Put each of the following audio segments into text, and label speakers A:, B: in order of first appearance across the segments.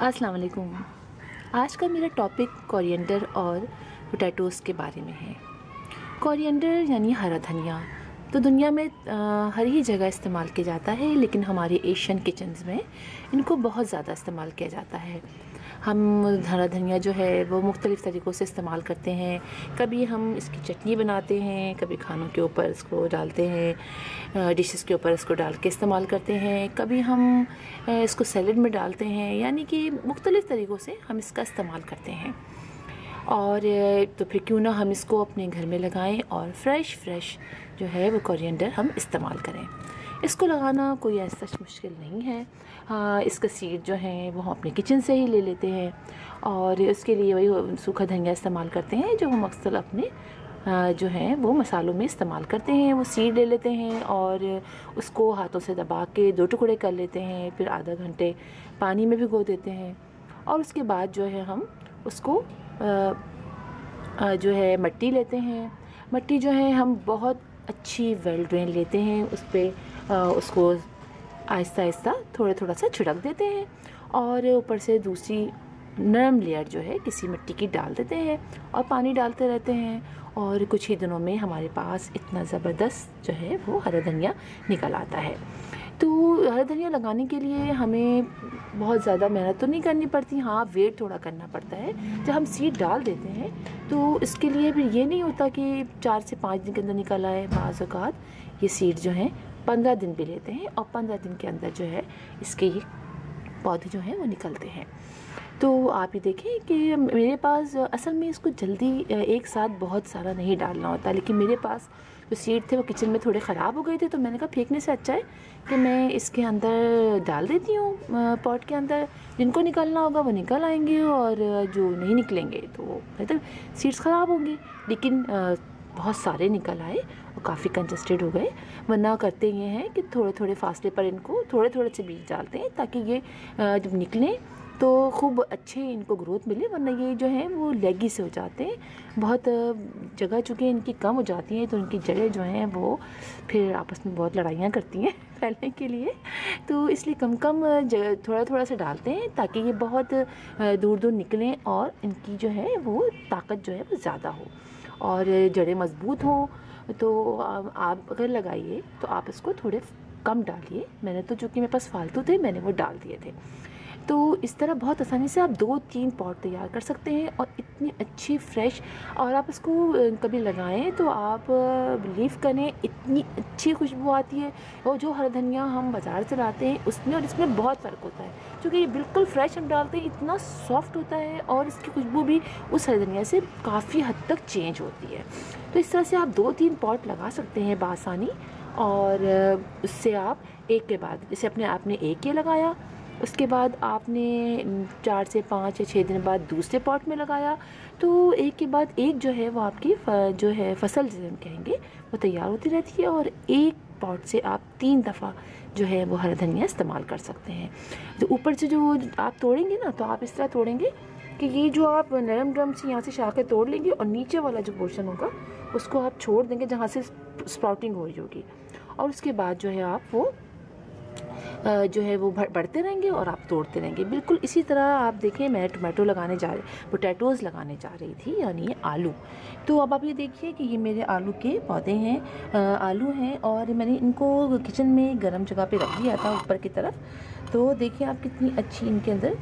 A: अस्सलाम वालेकुम। आज का मेरा टॉपिक कोरिएंडर और पोटैटोज़ के बारे में है। कोरिएंडर यानी हरा धनिया तो दुनिया में हर ही जगह इस्तेमाल किया जाता है, लेकिन हमारे एशियन किचन्स में इनको बहुत ज़्यादा इस्तेमाल किया जाता है। हम हरा धनिया जो है वो मुख्तलिफ़ तरीक़ों से इस्तेमाल करते हैं। कभी हम इसकी चटनी बनाते हैं, कभी खानों के ऊपर इसको डालते हैं, डिशेस के ऊपर इसको डाल के इस्तेमाल करते हैं। कभी हम इसको सैलेड में डालते हैं, यानी कि मुख्तलिफ़ तरीक़ों से हम इसका इस्तेमाल करते हैं। और तो फिर क्यों ना हम इसको अपने घर में लगाएं और फ्रेश जो है वो कोरिएंडर हम इस्तेमाल करें। इसको लगाना कोई ऐसा मुश्किल नहीं है। हाँ, इसका सीड जो है वो हम अपने किचन से ही ले लेते हैं और उसके लिए वही सूखा धनिया इस्तेमाल करते हैं जो हम अक्सर अपने जो है वो मसालों में इस्तेमाल करते हैं। वो सीड ले लेते हैं और उसको हाथों से दबा के 2 टुकड़े कर लेते हैं, फिर आधा घंटे पानी में भिगो देते हैं और उसके बाद जो है हम उसको जो है मिट्टी लेते हैं। मिट्टी जो है हम बहुत अच्छी वेल ड्रेन लेते हैं, उस पर उसको आहिस्ता आहिस्ता थोड़ा सा छिड़क देते हैं और ऊपर से दूसरी नरम लेयर जो है किसी मिट्टी की डाल देते हैं और पानी डालते रहते हैं और कुछ ही दिनों में हमारे पास इतना ज़बरदस्त जो है वो हरा धनिया निकल आता है। तो हरा धनिया लगाने के लिए हमें बहुत ज़्यादा मेहनत तो नहीं करनी पड़ती। हाँ, वेट थोड़ा करना पड़ता है। जब हम सीड डाल देते हैं तो इसके लिए भी ये नहीं होता कि 4 से 5 दिन के अंदर निकल आए। बाज़ औक़ात ये सीड जो हैं 15 दिन भी लेते हैं और 15 दिन के अंदर जो है इसके ये पौधे जो हैं वो निकलते हैं। तो आप ये देखें कि मेरे पास असल में इसको जल्दी एक साथ बहुत सारा नहीं डालना होता, लेकिन मेरे पास जो सीड थे वो किचन में थोड़े ख़राब हो गए थे, तो मैंने कहा फेंकने से अच्छा है कि मैं इसके अंदर डाल देती हूँ पॉट के अंदर। जिनको निकलना होगा वो निकल आएंगे और जो नहीं निकलेंगे तो मतलब सीड्स ख़राब होंगी। लेकिन बहुत सारे निकल आए और काफ़ी कंजस्टेड हो गए। वरना करते ये हैं कि थोड़े फासले पर इनको थोड़े से बीज डालते हैं ताकि ये जब निकलें तो खूब अच्छे इनको ग्रोथ मिले, वरना ये जो है वो लेगी से हो जाते हैं। बहुत जगह चूँकि इनकी कम हो जाती हैं तो इनकी जड़ें जो हैं वो फिर आपस में बहुत लड़ाइयाँ करती हैं फैलने के लिए, तो इसलिए कम थोड़ा से डालते हैं ताकि ये बहुत दूर निकलें और इनकी जो है वो ताकत जो है वो ज़्यादा हो और जड़ें मज़बूत हों। तो आप अगर लगाइए तो आप इसको थोड़े कम डालिए। मैंने तो चूँकि मेरे पास फालतू थे मैंने वो डाल दिए थे। तो इस तरह बहुत आसानी से आप 2-3 पॉट तैयार कर सकते हैं और इतनी अच्छी फ्रेश, और आप इसको कभी लगाएं तो आप बिलीव करें इतनी अच्छी खुशबू आती है। और जो हरा धनिया हम बाज़ार से लाते हैं उसमें और इसमें बहुत फ़र्क होता है, क्योंकि ये बिल्कुल फ्रेश हम डालते हैं इतना सॉफ्ट होता है और इसकी खुशबू भी उस हरे धनिया से काफ़ी हद तक चेंज होती है। तो इस तरह से आप 2-3 पॉट लगा सकते हैं बासानी, और उससे आप एक के बाद जैसे आपने एक ये लगाया, उसके बाद आपने 4 से 5 या 6 दिन बाद दूसरे पॉट में लगाया, तो एक के बाद एक जो है वो आपकी जो है फसल जिसे हम कहेंगे वो तैयार होती रहती है और एक पॉट से आप 3 दफ़ा जो है वो हरा धनिया इस्तेमाल कर सकते हैं। तो ऊपर से जो आप तोड़ेंगे ना तो आप इस तरह तोड़ेंगे कि ये जो आप नरम ड्रम से यहाँ से शाखें तोड़ लेंगे और नीचे वाला जो पोर्शन होगा उसको आप छोड़ देंगे जहाँ से स्प्राउटिंग हो रही होगी, और उसके बाद जो है आप वो जो है वो बढ़ते रहेंगे और आप तोड़ते रहेंगे। बिल्कुल इसी तरह आप देखें मैं पोटैटोज़ लगाने जा रही थी, यानी ये आलू। तो अब आप ये देखिए कि ये मेरे आलू के पौधे हैं, आलू हैं और मैंने इनको किचन में गर्म जगह पे रख दिया था ऊपर की तरफ। तो देखिए आप कितनी अच्छी इनके अंदर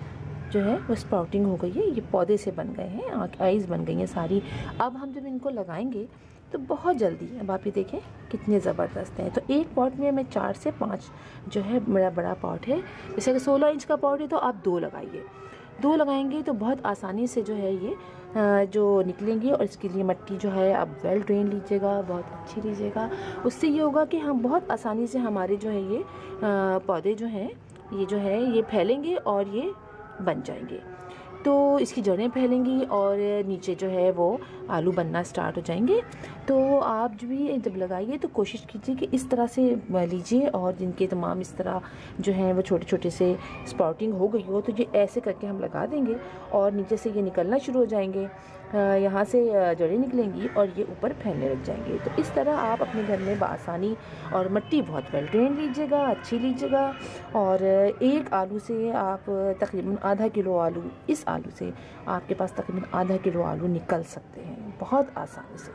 A: जो है वो स्प्राउटिंग हो गई है, ये पौधे से बन गए हैं, आइज़ बन गई हैं सारी। अब हम जब इनको लगाएंगे तो बहुत जल्दी, अब आप ये देखें कितने ज़बरदस्त हैं। तो एक पॉट में मैं 4 से 5 जो है मेरा बड़ा पॉट है, जैसे कि 16 इंच का पॉट है तो आप 2 लगाइए। 2 लगाएंगे तो बहुत आसानी से जो है ये जो निकलेंगे, और इसके लिए मिट्टी जो है आप वेल ड्रेन लीजिएगा, बहुत अच्छी लीजिएगा। उससे ये होगा कि हम बहुत आसानी से हमारे जो है ये पौधे जो हैं ये जो है ये फैलेंगे और ये बन जाएंगे। तो इसकी जड़ें फैलेंगी और नीचे जो है वो आलू बनना स्टार्ट हो जाएंगे। तो आप जो भी जब लगाइए तो कोशिश कीजिए कि इस तरह से लीजिए, और जिनके तमाम इस तरह जो हैं वो छोटे छोटे से स्पाउटिंग हो गई हो तो ये ऐसे करके हम लगा देंगे और नीचे से ये निकलना शुरू हो जाएंगे, यहाँ से जड़ें निकलेंगी और ये ऊपर फैलने लग जाएंगे। तो इस तरह आप अपने घर में बआसानी, और मिट्टी बहुत वेल ड्रेन लीजिएगा, अच्छी लीजिएगा, और एक आलू से आप तकरीबन आधा किलो आलू, इस आलू से आपके पास तकरीबन आधा किलो आलू निकल सकते हैं बहुत आसानी से।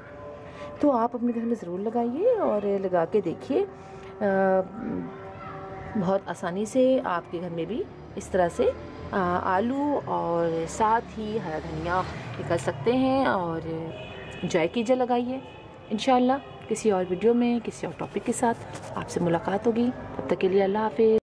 A: तो आप अपने घर में ज़रूर लगाइए और लगा के देखिए, बहुत आसानी से आपके घर में भी इस तरह से आलू और साथ ही हरा धनिया निकल सकते हैं। और एंजॉय कीजिए, लगाइए। इंशाल्लाह किसी और वीडियो में किसी और टॉपिक के साथ आपसे मुलाकात होगी। तब तक के लिए अल्लाह हाफ़िज़।